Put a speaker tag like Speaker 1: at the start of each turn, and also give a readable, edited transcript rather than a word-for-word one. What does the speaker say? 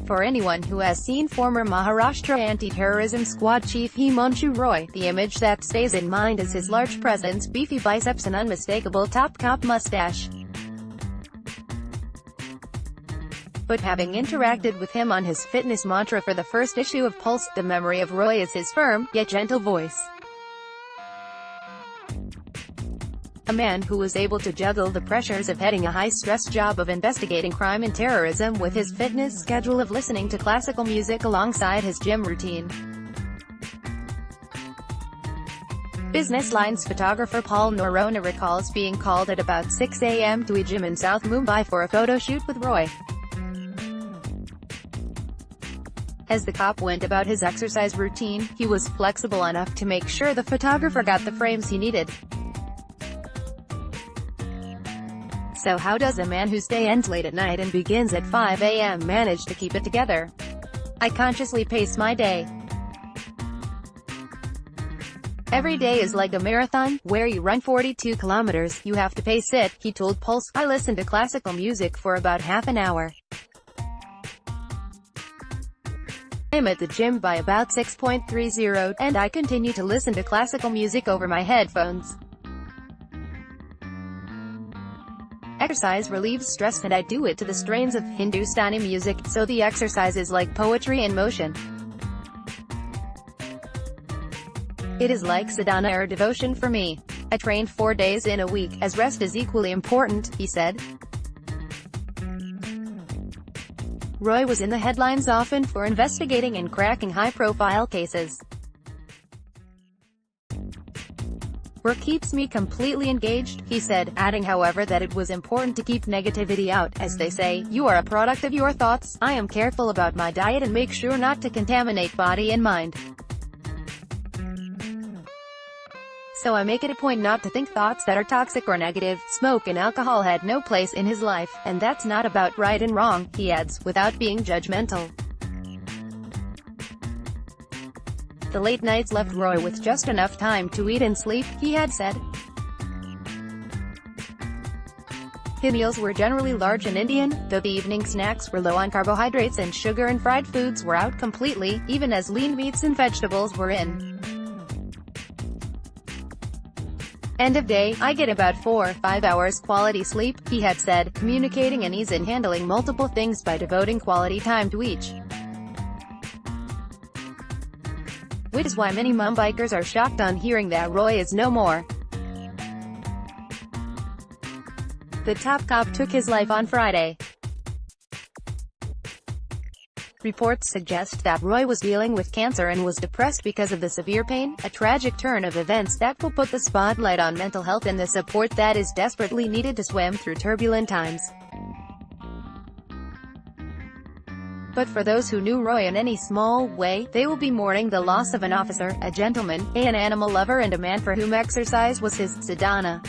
Speaker 1: For anyone who has seen former Maharashtra Anti Terrorism Squad chief Himanshu Roy, the image that stays in mind is his large presence, beefy biceps and unmistakable top-cop mustache. But having interacted with him on his fitness mantra for the first issue of Pulse, the memory of Roy is his firm, yet gentle voice. A man who was able to juggle the pressures of heading a high-stress job of investigating crime and terrorism with his fitness schedule of listening to classical music alongside his gym routine. Business Line's photographer Paul Norona recalls being called at about 6 a.m. to a gym in South Mumbai for a photo shoot with Roy. As the cop went about his exercise routine, he was flexible enough to make sure the photographer got the frames he needed. So how does a man who ends late at night and begins at 5 a.m. manage to keep it together? I consciously pace my day. Every day is like a marathon, where you run 42 kilometers, you have to pace it, he told Pulse. I listen to classical music for about half an hour. I'm at the gym by about 6:30, and I continue to listen to classical music over my headphones. Exercise relieves stress and I do it to the strains of Hindustani music, so the exercise is like poetry in motion. It is like sadhana or devotion for me. I train 4 days in a week, as rest is equally important, he said. Roy was in the headlines often for investigating and cracking high-profile cases. Work keeps me completely engaged, he said, adding however that it was important to keep negativity out. As they say, you are a product of your thoughts. I am careful about my diet and make sure not to contaminate body and mind. So I make it a point not to think thoughts that are toxic or negative. Smoke and alcohol had no place in his life, and that's not about right and wrong, he adds, without being judgmental. The late nights left Roy with just enough time to eat and sleep, he had said. His meals were generally large and Indian, though the evening snacks were low on carbohydrates and sugar, and fried foods were out completely, even as lean meats and vegetables were in. End of day, I get about 4-5 hours quality sleep, he had said, communicating an ease in handling multiple things by devoting quality time to each. Which is why many Mumbaikars are shocked on hearing that Roy is no more. The top cop took his life on Friday. Reports suggest that Roy was dealing with cancer and was depressed because of the severe pain, a tragic turn of events that will put the spotlight on mental health and the support that is desperately needed to swim through turbulent times. But for those who knew Roy in any small way, they will be mourning the loss of an officer, a gentleman, an animal lover and a man for whom exercise was his sadhana.